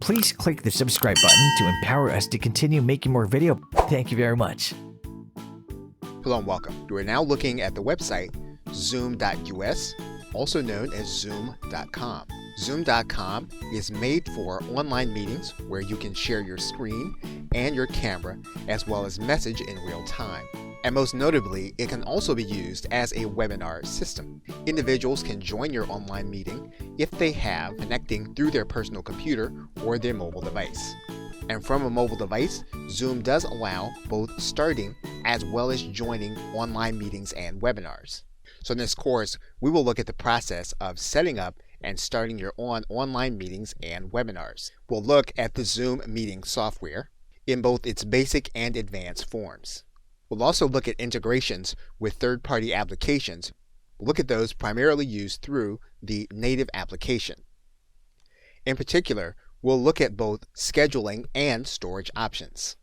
Please click the subscribe button to empower us to continue making more video. Thank you very much. Hello and welcome. You are now looking at the website zoom.us, also known as zoom.com. Zoom.com is made for online meetings where you can share your screen and your camera as well as message in real time. And most notably, it can also be used as a webinar system. Individuals can join your online meeting if they have connecting through their personal computer or their mobile device. And from a mobile device, Zoom does allow both starting as well as joining online meetings and webinars. So in this course, we will look at the process of setting up and starting your online meetings and webinars. We'll look at the Zoom meeting software in both its basic and advanced forms. We'll also look at integrations with third-party applications. We'll look at those primarily used through the native application. In particular, we'll look at both scheduling and storage options.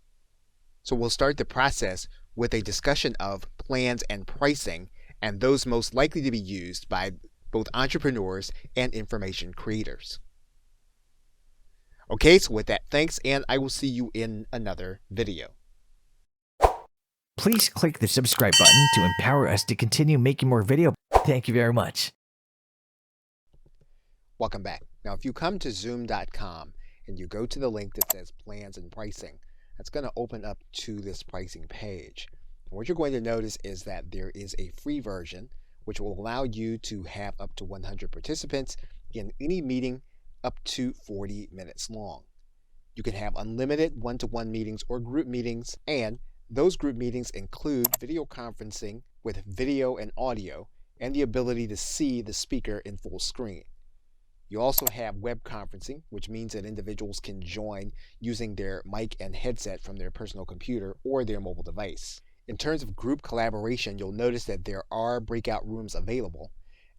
So we'll start the process with a discussion of plans and pricing and those most likely to be used by both entrepreneurs and information creators. Okay, so with that, thanks, and I will see you in another video. Please click the subscribe button to empower us to continue making more video. Thank you very much. Welcome back. Now, if you come to zoom.com and you go to the link that says plans and pricing, that's going to open up to this pricing page. And what you're going to notice is that there is a free version which will allow you to have up to 100 participants in any meeting up to 40 minutes long. You can have unlimited one-to-one meetings or group meetings, and those group meetings include video conferencing with video and audio and the ability to see the speaker in full screen. You also have web conferencing, which means that individuals can join using their mic and headset from their personal computer or their mobile device. In terms of group collaboration, you'll notice that there are breakout rooms available,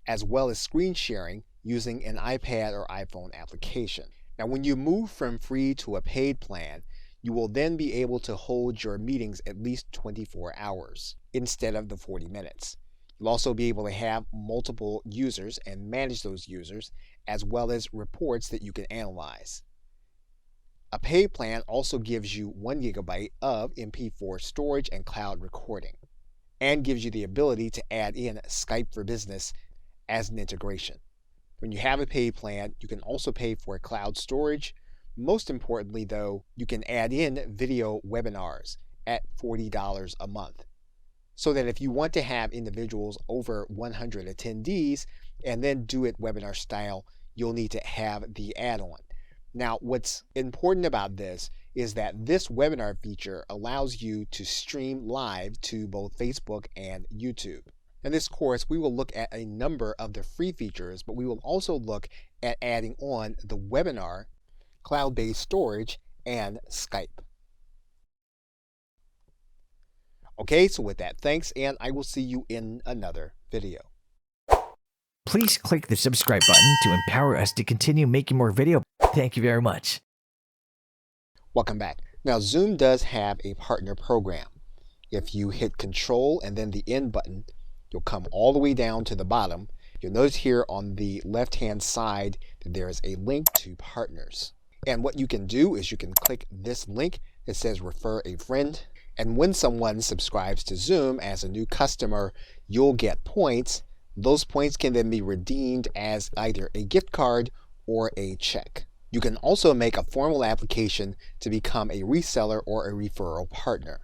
as well as screen sharing using an iPad or iPhone application. Now, when you move from free to a paid plan, you will then be able to hold your meetings at least 24 hours instead of the 40 minutes. You'll also be able to have multiple users and manage those users, as well as reports that you can analyze. A paid plan also gives you 1 GB of MP4 storage and cloud recording, and gives you the ability to add in Skype for Business as an integration. When you have a paid plan, you can also pay for cloud storage. Most importantly, though, you can add in video webinars at $40 a month. So that if you want to have individuals over 100 attendees and then do it webinar style, you'll need to have the add-on. Now, what's important about this is that this webinar feature allows you to stream live to both Facebook and YouTube. In this course, we will look at a number of the free features, but we will also look at adding on the webinar, cloud-based storage, and Skype. Okay, so with that, thanks, and I will see you in another video. Please click the subscribe button to empower us to continue making more video. Thank you very much. Welcome back. Now, Zoom does have a partner program. If you hit Control and then the End button, you'll come all the way down to the bottom. You'll notice here on the left-hand side that there is a link to partners. And what you can do is you can click this link that says Refer a Friend. And when someone subscribes to Zoom as a new customer, you'll get points. Those points can then be redeemed as either a gift card or a check. You can also make a formal application to become a reseller or a referral partner.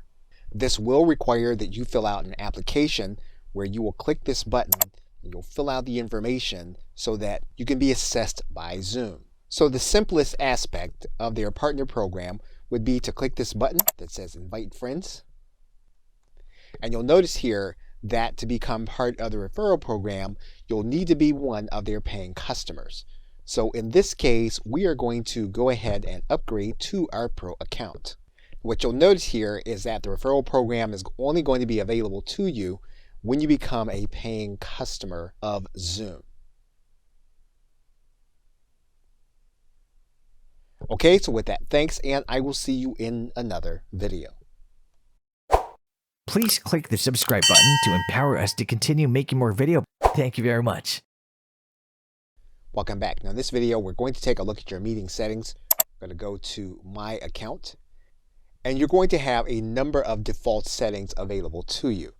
This will require that you fill out an application where you will click this button and you'll fill out the information so that you can be assessed by Zoom. So the simplest aspect of their partner program would be to click this button that says Invite Friends. And you'll notice here that to become part of the referral program, you'll need to be one of their paying customers. So in this case, we are going to go ahead and upgrade to our Pro account. What you'll notice here is that the referral program is only going to be available to you when you become a paying customer of Zoom. Okay, so with that, thanks, and I will see you in another video. Please click the subscribe button to empower us to continue making more video. Thank you very much. Welcome back. Now in this video, we're going to take a look at your meeting settings. I'm going to go to My Account, and you're going to have a number of default settings available to you.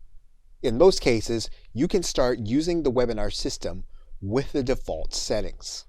In most cases, you can start using the webinar system with the default settings.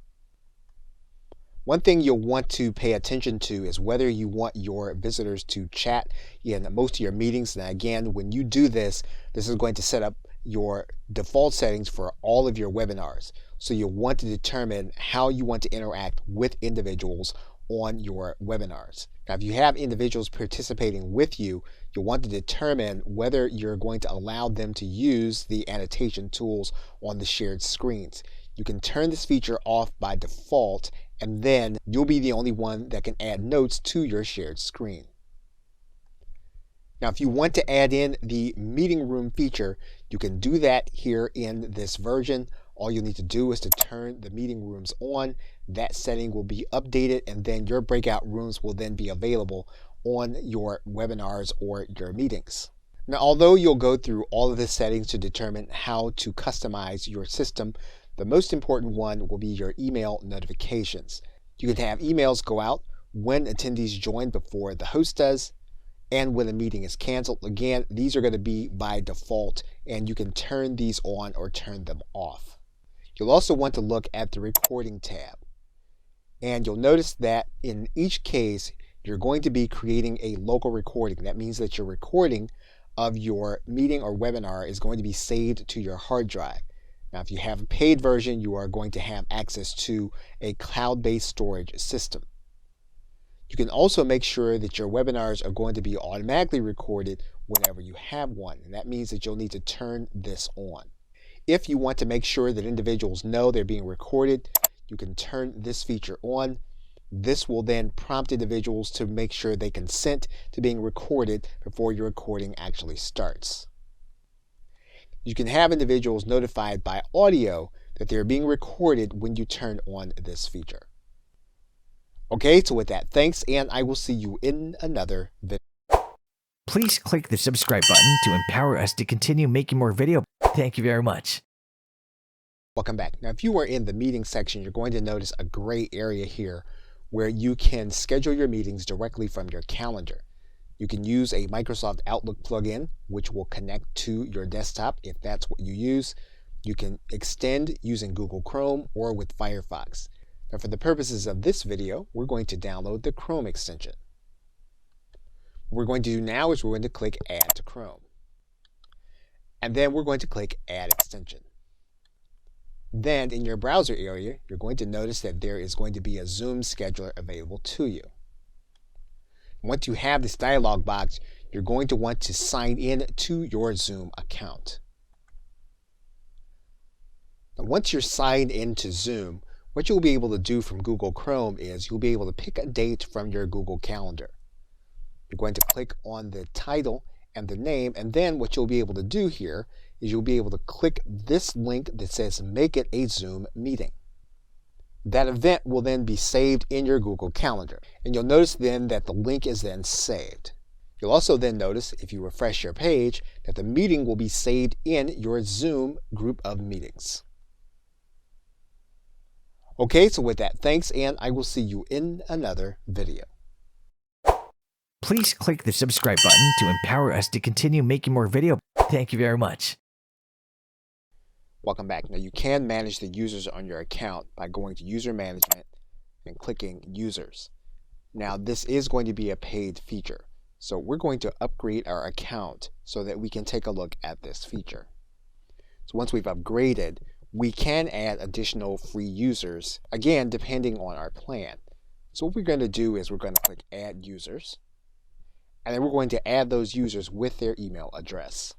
One thing you'll want to pay attention to is whether you want your visitors to chat in most of your meetings. Now again, when you do this, this is going to set up your default settings for all of your webinars. So you'll want to determine how you want to interact with individuals on your webinars. Now if you have individuals participating with you, you'll want to determine whether you're going to allow them to use the annotation tools on the shared screens. You can turn this feature off by default, and then you'll be the only one that can add notes to your shared screen. Now, if you want to add in the meeting room feature, you can do that here in this version. All you need to do is to turn the meeting rooms on. That setting will be updated, and then your breakout rooms will then be available on your webinars or your meetings. Now, although you'll go through all of the settings to determine how to customize your system, the most important one will be your email notifications. You can have emails go out when attendees join before the host does, and when a meeting is canceled. Again, these are going to be by default, and you can turn these on or turn them off. You'll also want to look at the recording tab, and you'll notice that in each case, you're going to be creating a local recording. That means that your recording of your meeting or webinar is going to be saved to your hard drive. Now, if you have a paid version, you are going to have access to a cloud-based storage system. You can also make sure that your webinars are going to be automatically recorded whenever you have one, and that means that you'll need to turn this on. If you want to make sure that individuals know they're being recorded, you can turn this feature on. This will then prompt individuals to make sure they consent to being recorded before your recording actually starts. You can have individuals notified by audio that they're being recorded when you turn on this feature. Okay, so with that, thanks, and I will see you in another video. Please click the subscribe button to empower us to continue making more video. Thank you very much. Welcome back. Now, if you are in the meeting section, you're going to notice a gray area here where you can schedule your meetings directly from your calendar. You can use a Microsoft Outlook plugin, which will connect to your desktop if that's what you use. You can extend using Google Chrome or with Firefox. Now, for the purposes of this video, we're going to download the Chrome extension. What we're going to do now is we're going to click Add to Chrome. And then we're going to click Add Extension. Then in your browser area, you're going to notice that there is going to be a Zoom scheduler available to you. Once you have this dialog box, you're going to want to sign in to your Zoom account. Now, once you're signed into Zoom, what you'll be able to do from Google Chrome is you'll be able to pick a date from your Google Calendar. You're going to click on the title and the name, and then what you'll be able to do here is you'll be able to click this link that says Make it a Zoom meeting. That event will then be saved in your Google Calendar, and you'll notice then that the link is then saved. You'll also then notice, if you refresh your page, that the meeting will be saved in your Zoom group of meetings. Okay, so with that, thanks, and I will see you in another video. Please click the subscribe button to empower us to continue making more video. Thank you very much. Welcome back. Now, you can manage the users on your account by going to User Management and clicking Users. Now, this is going to be a paid feature, so we're going to upgrade our account so that we can take a look at this feature. So once we've upgraded, we can add additional free users, again, depending on our plan. So what we're going to do is we're going to click Add Users, and then we're going to add those users with their email address.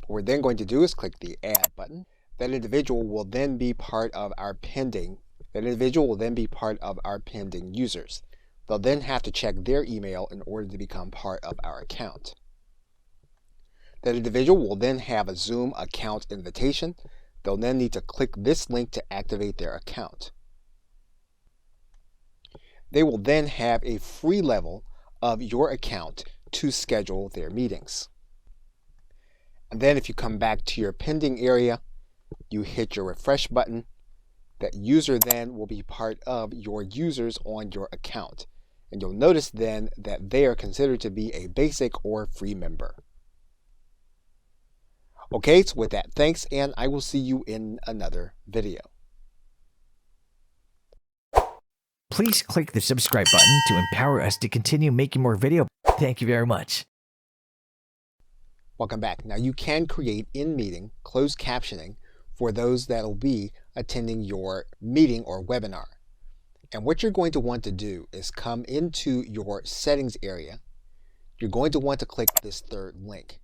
What we're then going to do is click the Add button. That individual will then be part of our pending users. They'll then have to check their email in order to become part of our account. That individual will then have a Zoom account invitation. They'll then need to click this link to activate their account. They will then have a free level of your account to schedule their meetings. And then if you come back to your pending area, you hit your refresh button, That user then will be part of your users on your account. And you'll notice then that they are considered to be a basic or free member. Okay, so with that, thanks, and I will see you in another video. Please click the subscribe button to empower us to continue making more videos. Thank you very much. Welcome back. Now you can create in-meeting closed captioning for those that will be attending your meeting or webinar. And what you're going to want to do is come into your settings area. You're going to want to click this third link.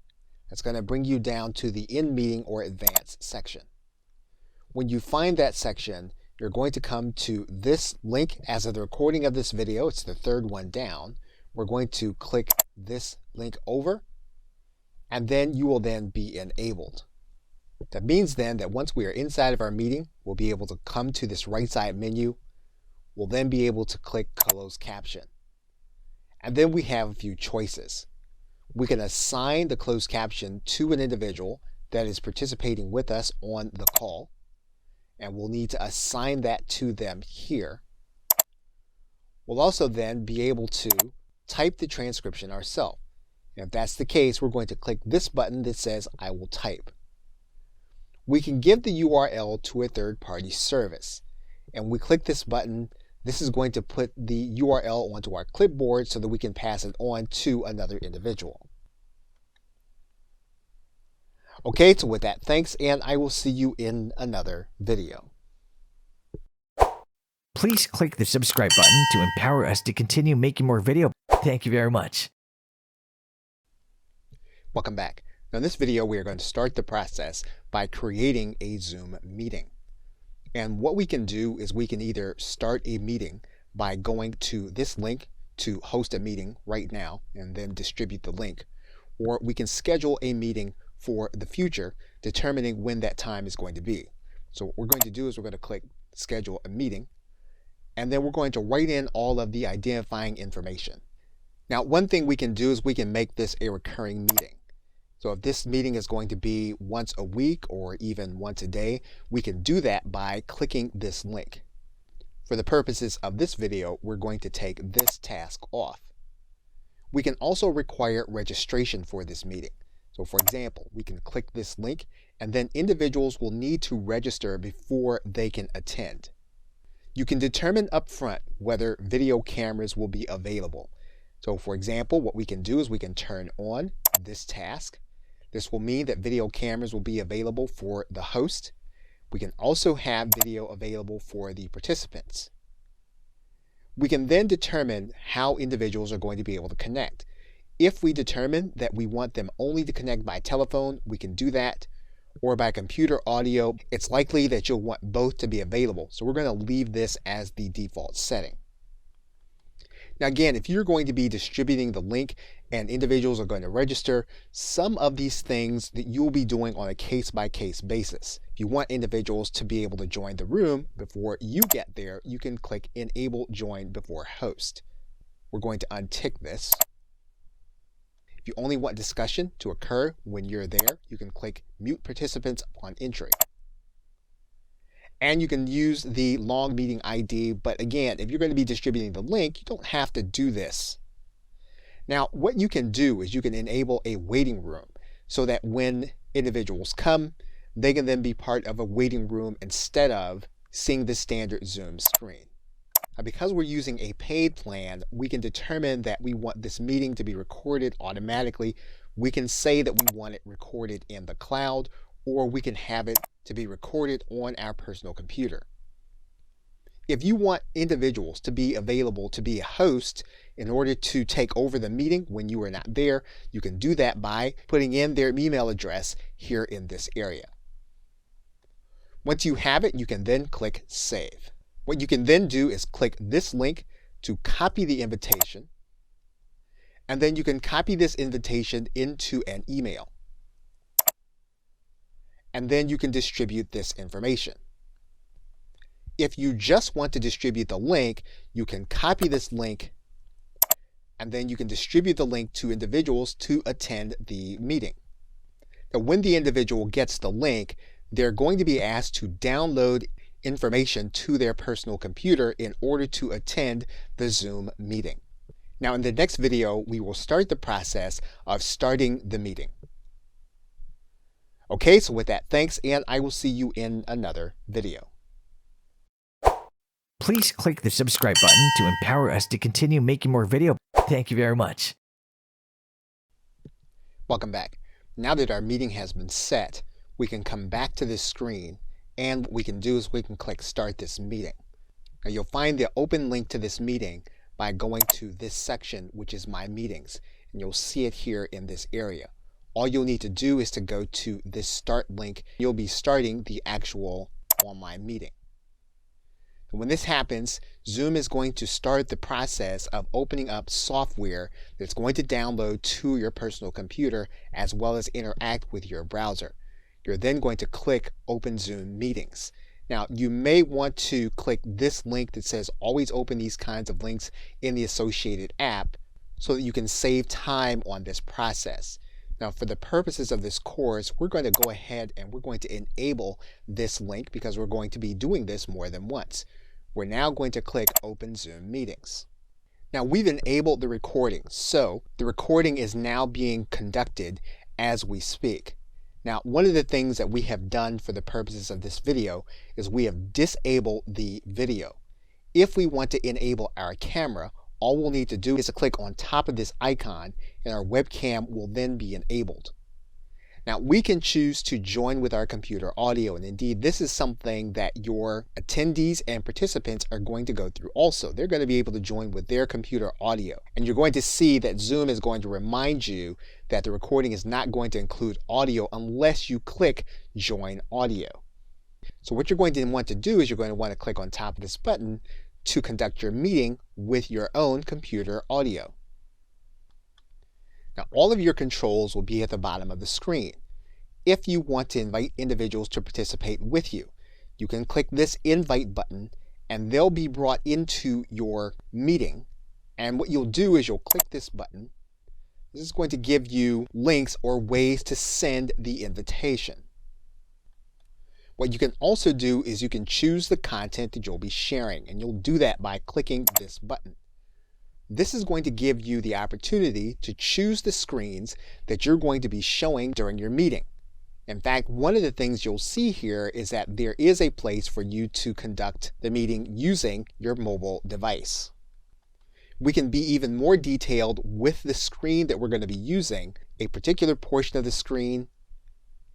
That's going to bring you down to the in-meeting or advanced section. When you find that section, you're going to come to this link. As of the recording of this video, it's the third one down. We're going to click this link over, and then you will then be enabled. That means then that once we are inside of our meeting, we'll be able to come to this right side menu. We'll then be able to click closed caption. And then we have a few choices. We can assign the closed caption to an individual that is participating with us on the call. And we'll need to assign that to them here. We'll also then be able to type the transcription ourselves. And if that's the case, we're going to click this button that says I will type. We can give the URL to a third-party service. And we click this button. This is going to put the URL onto our clipboard so that we can pass it on to another individual. Okay, so with that, thanks, and I will see you in another video. Please click the subscribe button to empower us to continue making more videos. Thank you very much. Welcome back. Now in this video, we are going to start the process by creating a Zoom meeting. And what we can do is we can either start a meeting by going to this link to host a meeting right now and then distribute the link, or we can schedule a meeting for the future, determining when that time is going to be. So what we're going to do is we're going to click schedule a meeting, and then we're going to write in all of the identifying information. Now, one thing we can do is we can make this a recurring meeting. So if this meeting is going to be once a week or even once a day, we can do that by clicking this link. For the purposes of this video, we're going to take this task off. We can also require registration for this meeting. So for example, we can click this link, and then individuals will need to register before they can attend. You can determine upfront whether video cameras will be available. So for example, what we can do is we can turn on this task. This will mean that video cameras will be available for the host. We can also have video available for the participants. We can then determine how individuals are going to be able to connect. If we determine that we want them only to connect by telephone, we can do that, or by computer audio. It's likely that you'll want both to be available, so we're going to leave this as the default setting. Now again, if you're going to be distributing the link and individuals are going to register, some of these things that you'll be doing on a case-by-case basis. If you want individuals to be able to join the room before you get there, you can click Enable Join Before Host. We're going to untick this. If you only want discussion to occur when you're there, you can click Mute Participants upon entry. And you can use the long meeting ID, but again, if you're going to be distributing the link, you don't have to do this. Now, what you can do is you can enable a waiting room so that when individuals come, they can then be part of a waiting room instead of seeing the standard Zoom screen. Now, because we're using a paid plan, we can determine that we want this meeting to be recorded automatically. We can say that we want it recorded in the cloud, or we can have it to be recorded on our personal computer. If you want individuals to be available to be a host in order to take over the meeting when you are not there, you can do that by putting in their email address here in this area. Once you have it, you can then click Save. What you can then do is click this link to copy the invitation, and then you can copy this invitation into an email. And then you can distribute this information. If you just want to distribute the link, you can copy this link, and then you can distribute the link to individuals to attend the meeting. Now, when the individual gets the link, they're going to be asked to download information to their personal computer in order to attend the Zoom meeting. Now, in the next video, we will start the process of starting the meeting. Okay, so with that, thanks, and I will see you in another video. Please click the subscribe button to empower us to continue making more video. Thank you very much. Welcome back. Now that our meeting has been set, we can come back to this screen, and what we can do is we can click Start This Meeting. Now you'll find the open link to this meeting by going to this section, which is My Meetings, and you'll see it here in this area. All you'll need to do is to go to this Start link. You'll be starting the actual online meeting. And when this happens, Zoom is going to start the process of opening up software that's going to download to your personal computer as well as interact with your browser. You're then going to click Open Zoom Meetings. Now, you may want to click this link that says always open these kinds of links in the associated app so that you can save time on this process. Now, for the purposes of this course, we're going to go ahead and we're going to enable this link because we're going to be doing this more than once. We're now going to click Open Zoom Meetings. Now, we've enabled the recording, so the recording is now being conducted as we speak. Now, one of the things that we have done for the purposes of this video is we have disabled the video. If we want to enable our camera, all we'll need to do is to click on top of this icon and our webcam will then be enabled. Now, we can choose to join with our computer audio, and indeed this is something that your attendees and participants are going to go through also. They're going to be able to join with their computer audio, and you're going to see that Zoom is going to remind you that the recording is not going to include audio unless you click Join Audio. So what you're going to want to do is you're going to want to click on top of this button to conduct your meeting with your own computer audio. Now, all of your controls will be at the bottom of the screen. If you want to invite individuals to participate with you, you can click this invite button and they'll be brought into your meeting. And what you'll do is you'll click this button. This is going to give you links or ways to send the invitation. What you can also do is you can choose the content that you'll be sharing, and you'll do that by clicking this button. This is going to give you the opportunity to choose the screens that you're going to be showing during your meeting. In fact, one of the things you'll see here is that there is a place for you to conduct the meeting using your mobile device. We can be even more detailed with the screen that we're going to be using, a particular portion of the screen,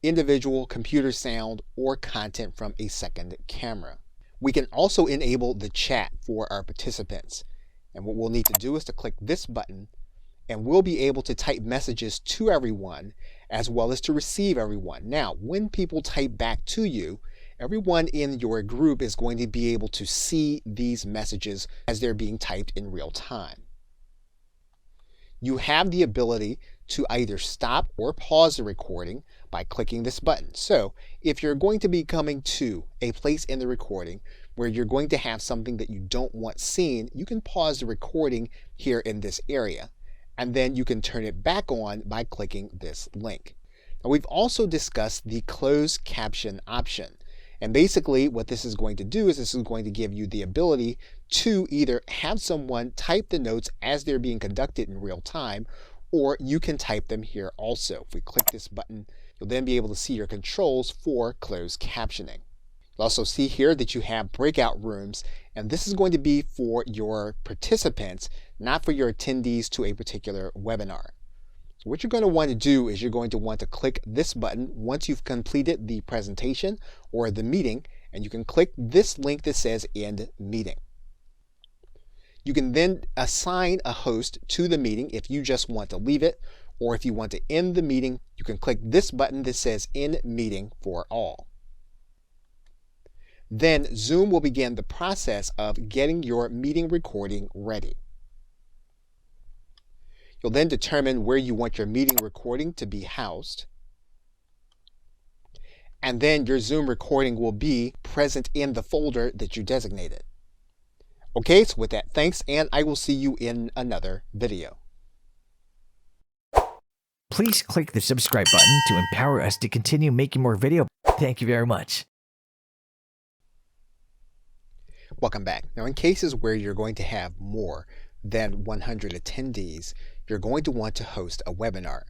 individual computer sound, or content from a second camera. We can also enable the chat for our participants. And what we'll need to do is to click this button, and we'll be able to type messages to everyone as well as to receive everyone. Now, when people type back to you, everyone in your group is going to be able to see these messages as they're being typed in real time. You have the ability to either stop or pause the recording by clicking this button. So if you're going to be coming to a place in the recording where you're going to have something that you don't want seen, you can pause the recording here in this area, and then you can turn it back on by clicking this link. Now, we've also discussed the closed caption option. And basically what this is going to do is this is going to give you the ability to either have someone type the notes as they're being conducted in real time, or you can type them here also. If we click this button, you'll then be able to see your controls for closed captioning. You'll also see here that you have breakout rooms, and this is going to be for your participants, not for your attendees to a particular webinar. So what you're going to want to do is you're going to want to click this button once you've completed the presentation or the meeting, and you can click this link that says End Meeting. You can then assign a host to the meeting if you just want to leave it, or if you want to end the meeting, you can click this button that says End Meeting for All. Then Zoom will begin the process of getting your meeting recording ready. You'll then determine where you want your meeting recording to be housed. And then your Zoom recording will be present in the folder that you designated. Okay, so with that, thanks, and I will see you in another video. Please click the subscribe button to empower us to continue making more video. Thank you very much. Welcome back. Now, in cases where you're going to have more than 100 attendees, you're going to want to host a webinar.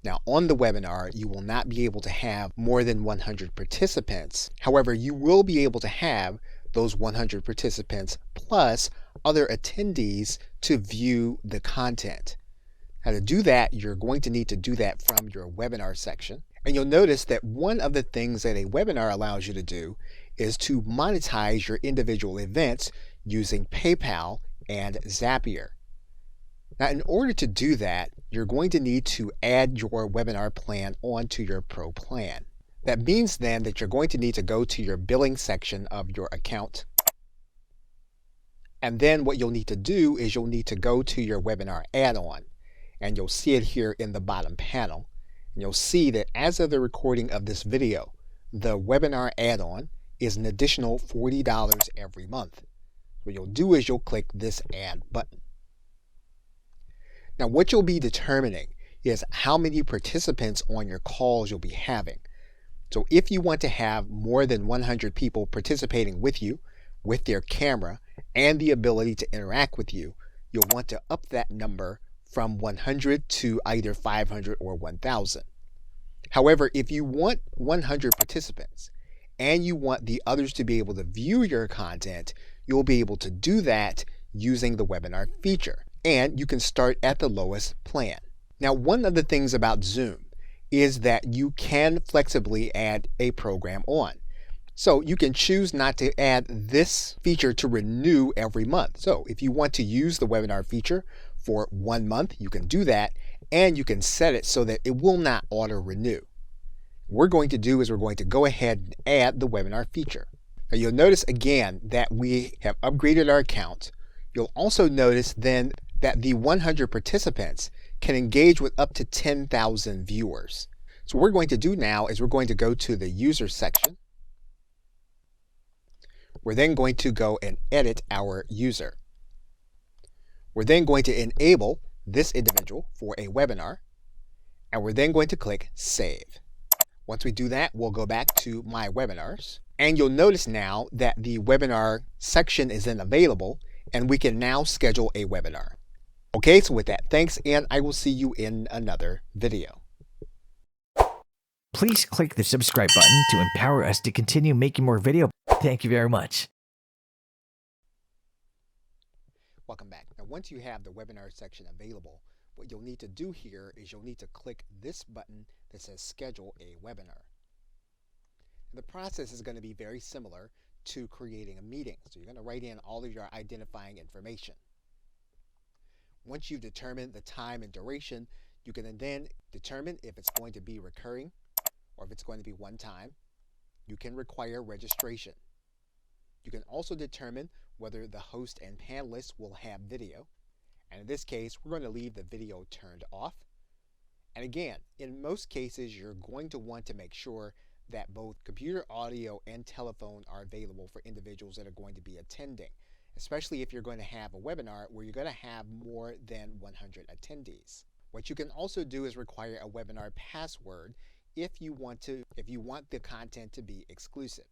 Now, on the webinar, you will not be able to have more than 100 participants. However, you will be able to have those 100 participants plus other attendees to view the content. Now, to do that, you're going to need to do that from your webinar section. And you'll notice that one of the things that a webinar allows you to do is to monetize your individual events using PayPal and Zapier. Now, in order to do that, you're going to need to add your webinar plan onto your Pro plan. That means then that you're going to need to go to your billing section of your account. And then what you'll need to do is you'll need to go to your webinar add-on. And you'll see it here in the bottom panel. And you'll see that as of the recording of this video, the webinar add-on is an additional $40 every month. What you'll do is you'll click this add button. Now, what you'll be determining is how many participants on your calls you'll be having. So if you want to have more than 100 people participating with you, with their camera, and the ability to interact with you, you'll want to up that number from 100 to either 500 or 1,000. However, if you want 100 participants and you want the others to be able to view your content, you'll be able to do that using the webinar feature. And you can start at the lowest plan. Now, one of the things about Zoom is that you can flexibly add a program on. So you can choose not to add this feature to renew every month. So if you want to use the webinar feature for 1 month, you can do that, and you can set it so that it will not auto renew. What we're going to do is we're going to go ahead and add the webinar feature. Now, you'll notice again that we have upgraded our account. You'll also notice then that the 100 participants can engage with up to 10,000 viewers. So what we're going to do now is we're going to go to the user section. We're then going to go and edit our user. We're then going to enable this individual for a webinar, and we're then going to click Save. Once we do that, we'll go back to My Webinars, and you'll notice now that the webinar section is then available, and we can now schedule a webinar. Okay, so with that, thanks, and I will see you in another video. Please click the subscribe button to empower us to continue making more videos. Thank you very much. Welcome back. Now, once you have the webinar section available, what you'll need to do here is you'll need to click this button that says Schedule a Webinar. The process is going to be very similar to creating a meeting. So you're going to write in all of your identifying information. Once you've determined the time and duration, you can then determine if it's going to be recurring or if it's going to be one time. You can require registration. You can also determine whether the host and panelists will have video. And in this case, we're going to leave the video turned off. And again, in most cases, you're going to want to make sure that both computer audio and telephone are available for individuals that are going to be attending, especially if you're going to have a webinar where you're going to have more than 100 attendees. What you can also do is require a webinar password if you want the content to be exclusive.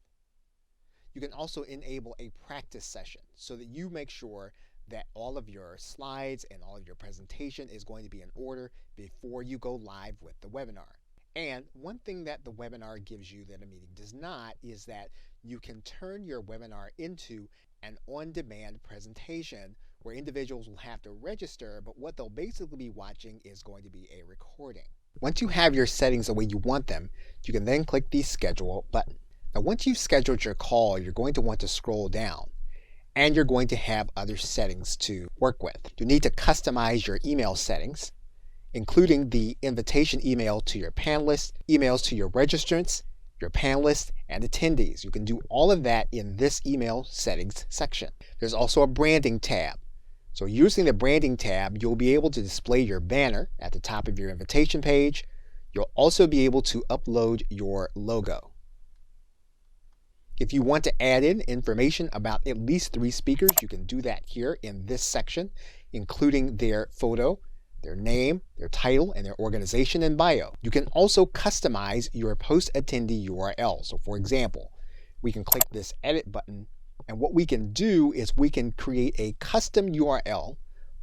You can also enable a practice session so that you make sure that all of your slides and all of your presentation is going to be in order before you go live with the webinar. And one thing that the webinar gives you that a meeting does not is that you can turn your webinar into an on-demand presentation where individuals will have to register, but what they'll basically be watching is going to be a recording. Once you have your settings the way you want them, you can then click the Schedule button. Now, once you've scheduled your call, you're going to want to scroll down, and you're going to have other settings to work with. You need to customize your email settings, including the invitation email to your panelists, emails to your registrants, your panelists, and attendees. You can do all of that in this email settings section. There's also a branding tab. So using the branding tab, you'll be able to display your banner at the top of your invitation page. You'll also be able to upload your logo. If you want to add in information about at least 3 speakers, you can do that here in this section, including their photo, their name, their title, and their organization and bio. You can also customize your post-attendee URL. So for example, we can click this edit button And what we can do is we can create a custom URL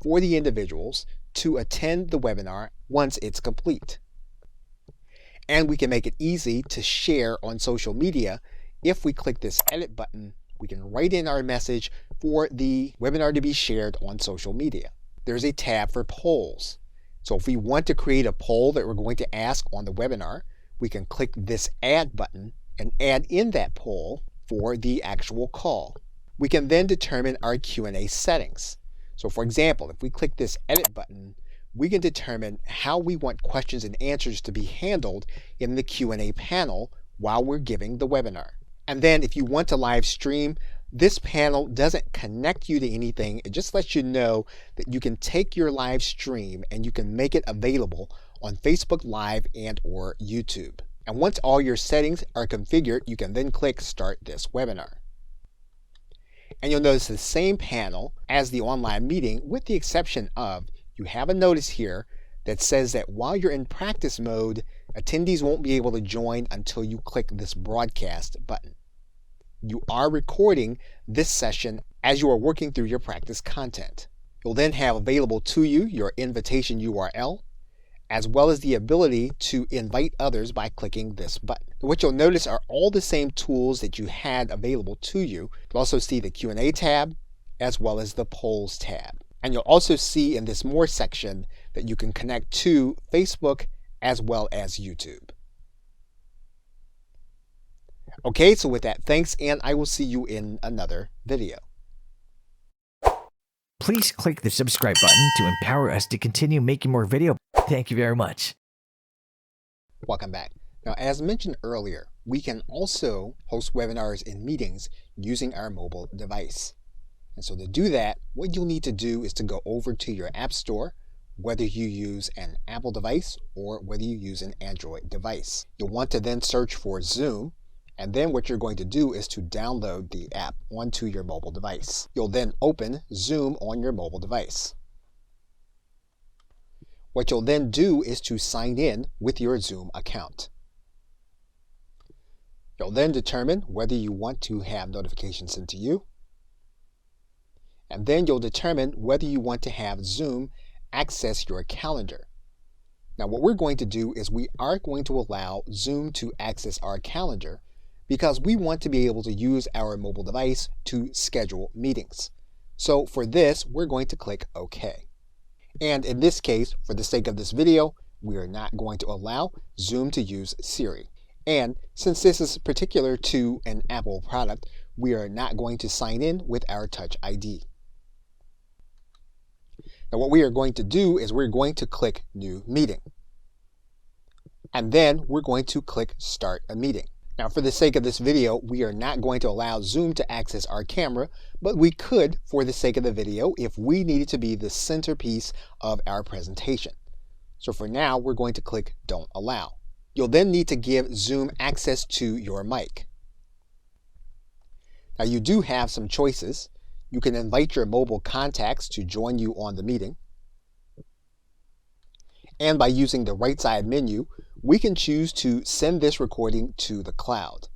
for the individuals to attend the webinar once it's complete. And we can make it easy to share on social media. If we click this edit button, we can write in our message for the webinar to be shared on social media. There's a tab for polls. So if we want to create a poll that we're going to ask on the webinar, we can click this add button and add in that poll for the actual call. We can then determine our Q&A settings. So for example, if we click this edit button, we can determine how we want questions and answers to be handled in the Q&A panel while we're giving the webinar. And then if you want to live stream, this panel doesn't connect you to anything. It just lets you know that you can take your live stream and you can make it available on Facebook Live and or YouTube. And once all your settings are configured, you can then click Start this webinar. And you'll notice the same panel as the online meeting, with the exception of you have a notice here that says that while you're in practice mode, attendees won't be able to join until you click this broadcast button. You are recording this session as you are working through your practice content. You'll then have available to you your invitation URL, as well as the ability to invite others by clicking this button. What you'll notice are all the same tools that you had available to you. You'll also see the Q&A tab, as well as the polls tab. And you'll also see in this More section that you can connect to Facebook as well as YouTube. Okay, so with that, thanks, and I will see you in another video. Please click the subscribe button to empower us to continue making more videos. Thank you very much. Welcome back. Now, as mentioned earlier, we can also host webinars and meetings using our mobile device. And so to do that, what you'll need to do is to go over to your App Store, whether you use an Apple device or whether you use an Android device. You'll want to then search for Zoom, and then what you're going to do is to download the app onto your mobile device. You'll then open Zoom on your mobile device. What you'll then do is to sign in with your Zoom account. You'll then determine whether you want to have notifications sent to you. And then you'll determine whether you want to have Zoom access your calendar. Now what we're going to do is we are going to allow Zoom to access our calendar because we want to be able to use our mobile device to schedule meetings. So for this, we're going to click OK. And in this case, for the sake of this video, we are not going to allow Zoom to use Siri. And since this is particular to an Apple product, we are not going to sign in with our Touch ID. Now what we are going to do is we're going to click New Meeting. And then we're going to click Start a Meeting. Now for the sake of this video, we are not going to allow Zoom to access our camera, but we could for the sake of the video if we needed to be the centerpiece of our presentation. So for now, we're going to click Don't Allow. You'll then need to give Zoom access to your mic. Now you do have some choices. You can invite your mobile contacts to join you on the meeting. And by using the right side menu, we can choose to send this recording to the cloud.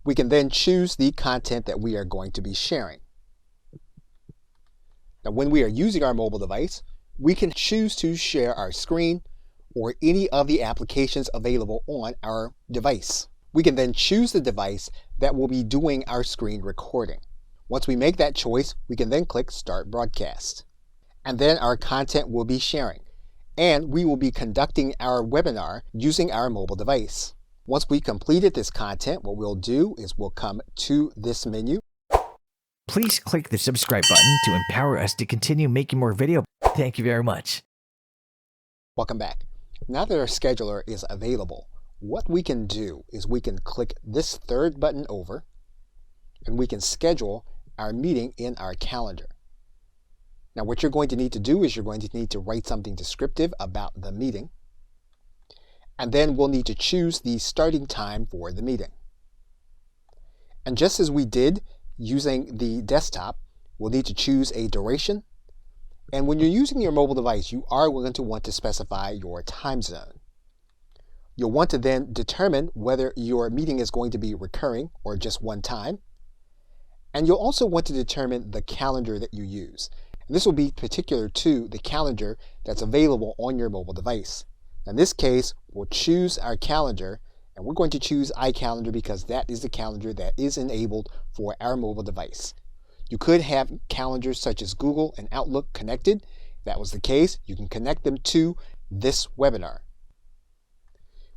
We can then choose the content that we are going to be sharing. Now when we are using our mobile device, we can choose to share our screen or any of the applications available on our device. We can then choose the device that will be doing our screen recording. Once we make that choice, we can then click Start Broadcast. And then our content will be sharing. And we will be conducting our webinar using our mobile device. Once we completed this content, what we'll do is we'll come to this menu. Please click the subscribe button to empower us to continue making more videos. Thank you very much. Welcome back. Now that our scheduler is available, what we can do is we can click this third button over and we can schedule our meeting in our calendar. Now what you're going to need to do is you're going to need to write something descriptive about the meeting. And then we'll need to choose the starting time for the meeting. And just as we did using the desktop, we'll need to choose a duration. And when you're using your mobile device, you are going to want to specify your time zone. You'll want to then determine whether your meeting is going to be recurring or just one time. And you'll also want to determine the calendar that you use. And this will be particular to the calendar that's available on your mobile device. In this case, we'll choose our calendar, and we're going to choose iCalendar because that is the calendar that is enabled for our mobile device. You could have calendars such as Google and Outlook connected. If that was the case, you can connect them to this webinar.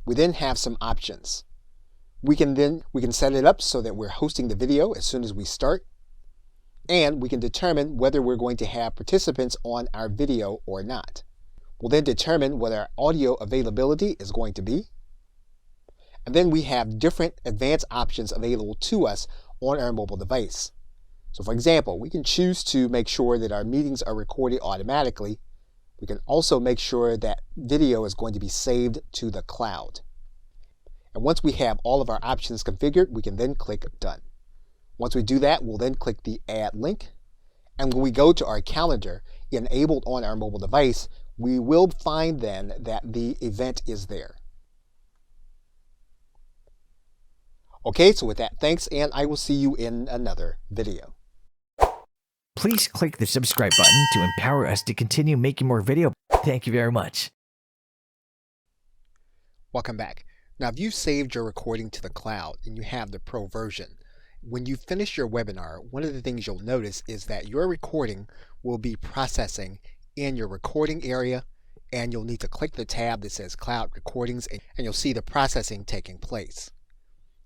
We then have some options. We can set it up so that we're hosting the video as soon as we start, and we can determine whether we're going to have participants on our video or not. We'll then determine what our audio availability is going to be. And then we have different advanced options available to us on our mobile device. So for example, we can choose to make sure that our meetings are recorded automatically. We can also make sure that video is going to be saved to the cloud. And once we have all of our options configured, we can then click Done. Once we do that, we'll then click the Add Link. And when we go to our calendar enabled on our mobile device, we will find then that the event is there. Okay, so with that, thanks, and I will see you in another video. Please click the subscribe button to empower us to continue making more video. Thank you very much. Welcome back. Now, if you've saved your recording to the cloud and you have the pro version, when you finish your webinar, one of the things you'll notice is that your recording will be processing in your recording area, and you'll need to click the tab that says Cloud Recordings, and you'll see the processing taking place.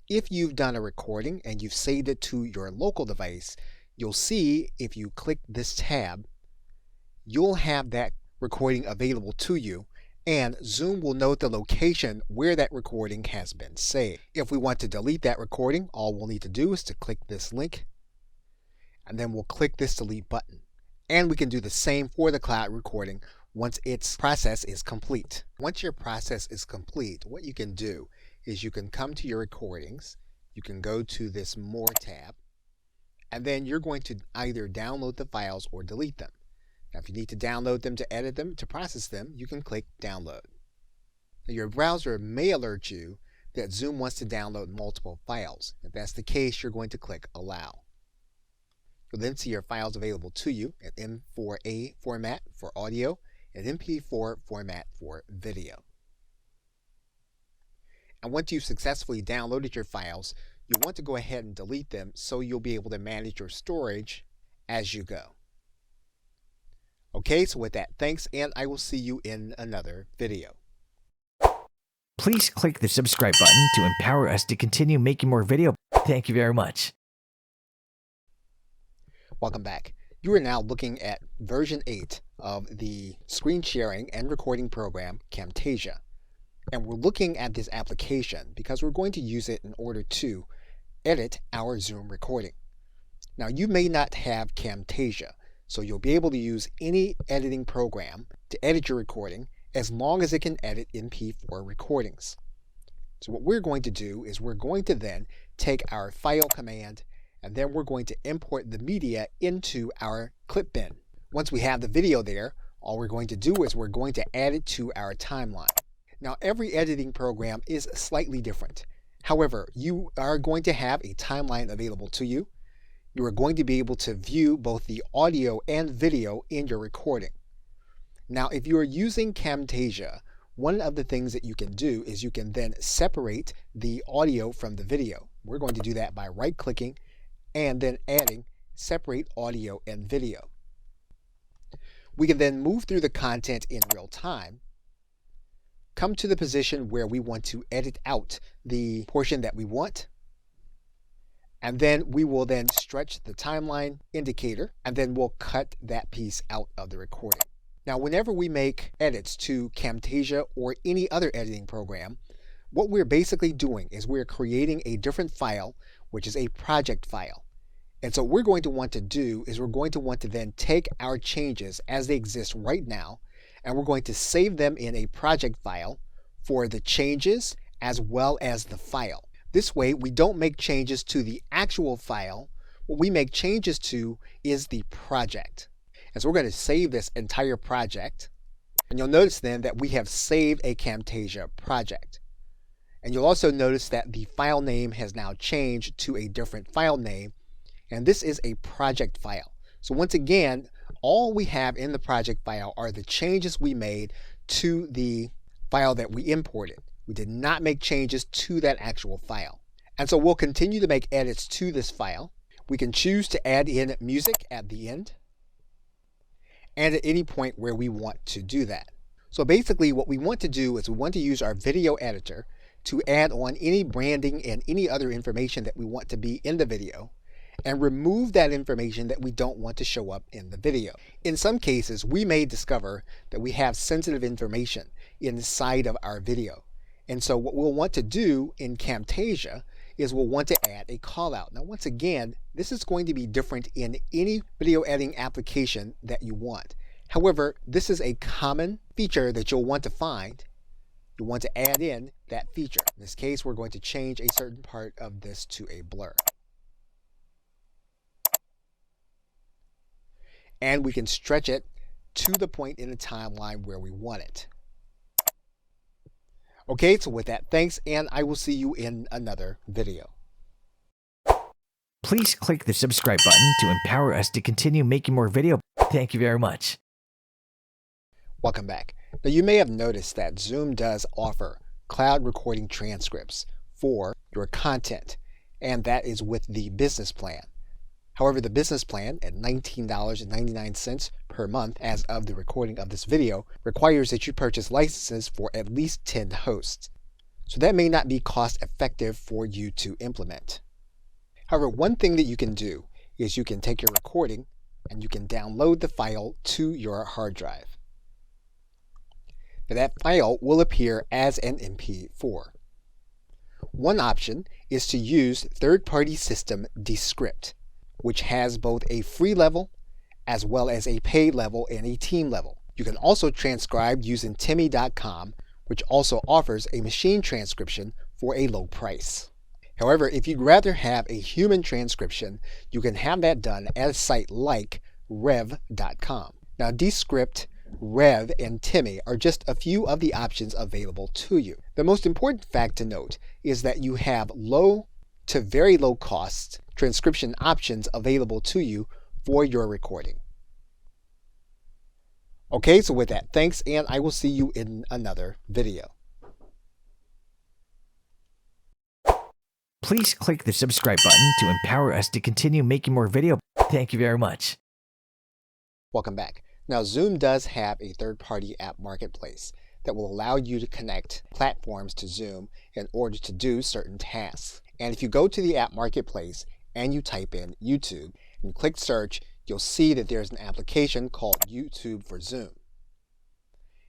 If you've done a recording and you've saved it to your local device, you'll see if you click this tab, you'll have that recording available to you, and Zoom will note the location where that recording has been saved. If we want to delete that recording, all we'll need to do is to click this link, and then we'll click this delete button. And we can do the same for the cloud recording once its process is complete. Once your process is complete, what you can do is you can come to your recordings, you can go to this More tab, and then you're going to either download the files or delete them. Now, if you need to download them to edit them, to process them, you can click Download. Now, your browser may alert you that Zoom wants to download multiple files. If that's the case, you're going to click Allow. You'll then see your files available to you in M4A format for audio and MP4 format for video. And once you've successfully downloaded your files, you'll want to go ahead and delete them so you'll be able to manage your storage as you go. Okay, so with that, thanks, and I will see you in another video. Please click the subscribe button to empower us to continue making more video. Thank you very much. Welcome back. You are now looking at version 8 of the screen sharing and recording program Camtasia. And we're looking at this application because we're going to use it in order to edit our Zoom recording. Now, you may not have Camtasia, so you'll be able to use any editing program to edit your recording as long as it can edit MP4 recordings. So what we're going to do is we're going to then take our file command, and then we're going to import the media into our clip bin. Once we have the video there, all we're going to do is we're going to add it to our timeline. Now, every editing program is slightly different. However, you are going to have a timeline available to you. You are going to be able to view both the audio and video in your recording. Now, if you are using Camtasia, one of the things that you can do is you can then separate the audio from the video. We're going to do that by right-clicking and then adding Separate Audio and Video. We can then move through the content in real time, come to the position where we want to edit out the portion that we want, and then we will then stretch the timeline indicator, and then we'll cut that piece out of the recording. Now, whenever we make edits to Camtasia or any other editing program, what we're basically doing is we're creating a different file, which is a project file. And so what we're going to want to do is we're going to want to then take our changes as they exist right now, and we're going to save them in a project file for the changes as well as the file. This way, we don't make changes to the actual file. What we make changes to is the project. And so we're going to save this entire project. And you'll notice then that we have saved a Camtasia project. And you'll also notice that the file name has now changed to a different file name, and this is a project file. So once again, all we have in the project file are the changes we made to the file that we imported. We did not make changes to that actual file. And so we'll continue to make edits to this file. We can choose to add in music at the end and at any point where we want to do that. So basically what we want to do is we want to use our video editor to add on any branding and any other information that we want to be in the video, and remove that information that we don't want to show up in the video. In some cases, we may discover that we have sensitive information inside of our video. And so what we'll want to do in Camtasia is we'll want to add a callout. Now once again, this is going to be different in any video editing application that you want. However, this is a common feature that you'll want to find. You'll want to add in that feature. In this case, we're going to change a certain part of this to a blur. And we can stretch it to the point in the timeline where we want it. Okay, so with that, thanks, and I will see you in another video. Please click the subscribe button to empower us to continue making more videos. Thank you very much. Welcome back. Now you may have noticed that Zoom does offer cloud recording transcripts for your content, and that is with the business plan. However, the business plan at $19.99 per month as of the recording of this video requires that you purchase licenses for at least 10 hosts. So that may not be cost effective for you to implement. However, one thing that you can do is you can take your recording and you can download the file to your hard drive. Now that file will appear as an MP4. One option is to use third-party system Descript, which has both a free level as well as a paid level and a team level. You can also transcribe using Timmy.com, which also offers a machine transcription for a low price. However, if you'd rather have a human transcription, you can have that done at a site like Rev.com. Now, Descript, Rev, and Timmy are just a few of the options available to you. The most important fact to note is that you have low to very low cost transcription options available to you for your recording. Okay, so with that, thanks, and I will see you in another video. Please click the subscribe button to empower us to continue making more videos. Thank you very much. Welcome back. Now, Zoom does have a third-party app marketplace that will allow you to connect platforms to Zoom in order to do certain tasks. And if you go to the app marketplace and you type in YouTube and click search, you'll see that there's an application called YouTube for Zoom.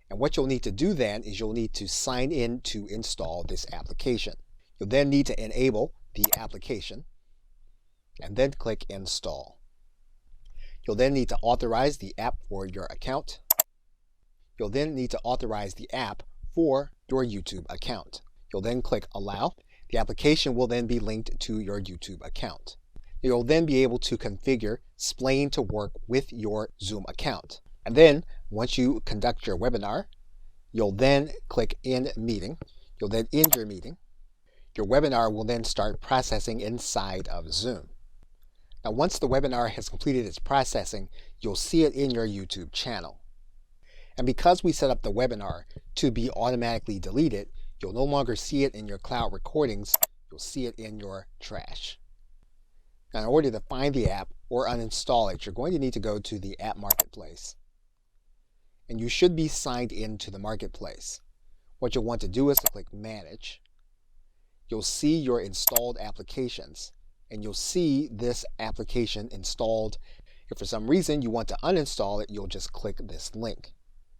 And what you'll need to do then is you'll need to sign in to install this application. You'll then need to enable the application and then click install. You'll then need to authorize the app for your account. You'll then need to authorize the app for your YouTube account. You'll then click allow. The application will then be linked to your YouTube account. You'll then be able to configure Splain to work with your Zoom account. And then once you conduct your webinar, you'll then click end meeting. You'll then end your meeting. Your webinar will then start processing inside of Zoom. Now, once the webinar has completed its processing, you'll see it in your YouTube channel. And because we set up the webinar to be automatically deleted, you'll no longer see it in your cloud recordings, you'll see it in your trash. Now, in order to find the app or uninstall it, you're going to need to go to the app marketplace. And you should be signed into the marketplace. What you'll want to do is to click Manage. You'll see your installed applications, and you'll see this application installed. If for some reason you want to uninstall it, you'll just click this link.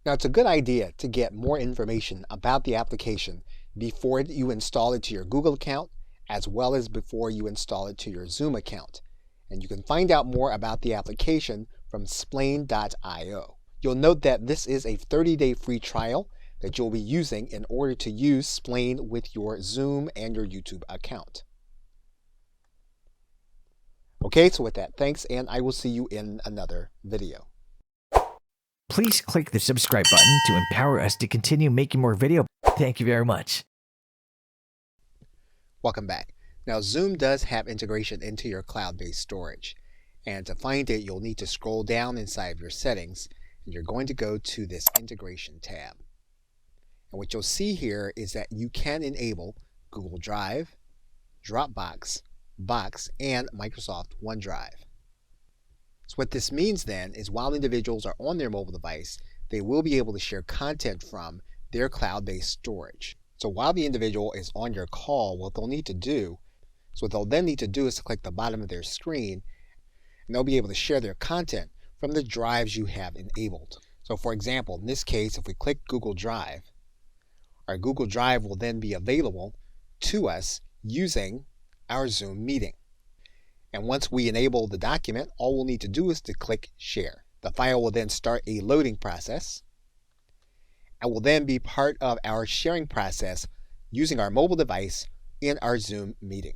Now, it's a good idea to get more information about the application before you install it to your Google account, as well as before you install it to your Zoom account. And you can find out more about the application from Splain.io. You'll note that this is a 30-day free trial that you'll be using in order to use Splain with your Zoom and your YouTube account. Okay, so with that, thanks, and I will see you in another video. Please click the subscribe button to empower us to continue making more videos. Thank you very much. Welcome back. Now Zoom does have integration into your cloud-based storage. And to find it, you'll need to scroll down inside of your settings, and you're going to go to this integration tab. And what you'll see here is that you can enable Google Drive, Dropbox, Box, and Microsoft OneDrive. So what this means then is while individuals are on their mobile device, they will be able to share content from their cloud-based storage. So while the individual is on your call, what they'll then need to do is to click the bottom of their screen, and they'll be able to share their content from the drives you have enabled. So for example, in this case, if we click Google Drive, our Google Drive will then be available to us using our Zoom meeting. And once we enable the document, all we'll need to do is to click Share. The file will then start a loading process and will then be part of our sharing process using our mobile device in our Zoom meeting.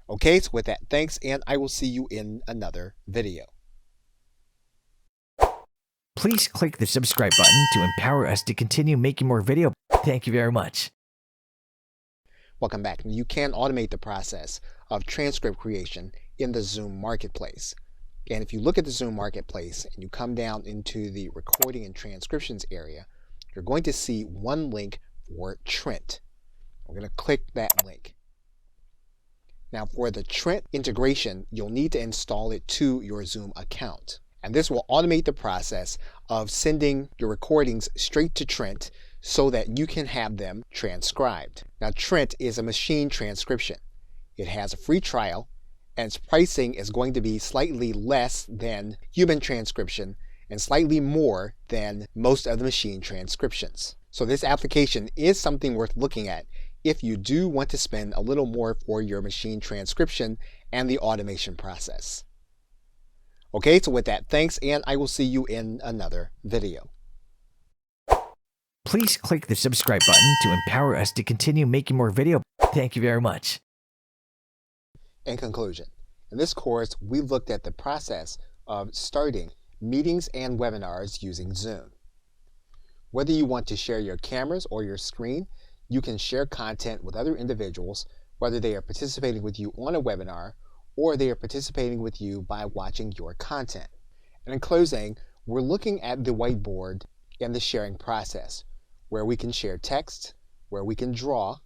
Okay, so with that, thanks, and I will see you in another video. Please click the subscribe button to empower us to continue making more videos. Thank you very much. Welcome back. You can automate the process of transcript creation in the Zoom Marketplace. And if you look at the Zoom Marketplace and you come down into the recording and transcriptions area, you're going to see one link for Trent. We're going to click that link. Now for the Trent integration, you'll need to install it to your Zoom account. And this will automate the process of sending your recordings straight to Trent so that you can have them transcribed. Now Trent is a machine transcription. It has a free trial, and its pricing is going to be slightly less than human transcription and slightly more than most of the machine transcriptions. So this application is something worth looking at if you do want to spend a little more for your machine transcription and the automation process. Okay, so with that, thanks, and I will see you in another video. Please click the subscribe button to empower us to continue making more videos. Thank you very much. In conclusion, in this course, we looked at the process of starting meetings and webinars using Zoom. Whether you want to share your cameras or your screen, you can share content with other individuals, whether they are participating with you on a webinar or they are participating with you by watching your content. And in closing, we're looking at the whiteboard and the sharing process, where we can share text, where we can draw,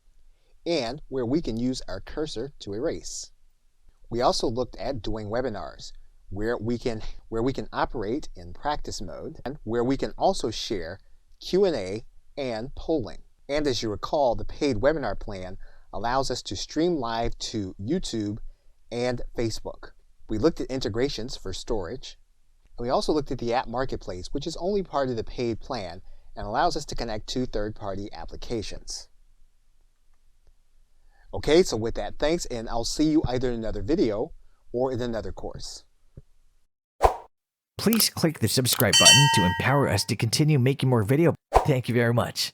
and where we can use our cursor to erase. We also looked at doing webinars, where we can operate in practice mode, and where we can also share Q&A and polling. And as you recall, the paid webinar plan allows us to stream live to YouTube and Facebook. We looked at integrations for storage. And we also looked at the app marketplace, which is only part of the paid plan and allows us to connect to third-party applications. Okay, so with that, thanks, and I'll see you either in another video or in another course. Please click the subscribe button to empower us to continue making more videos. Thank you very much.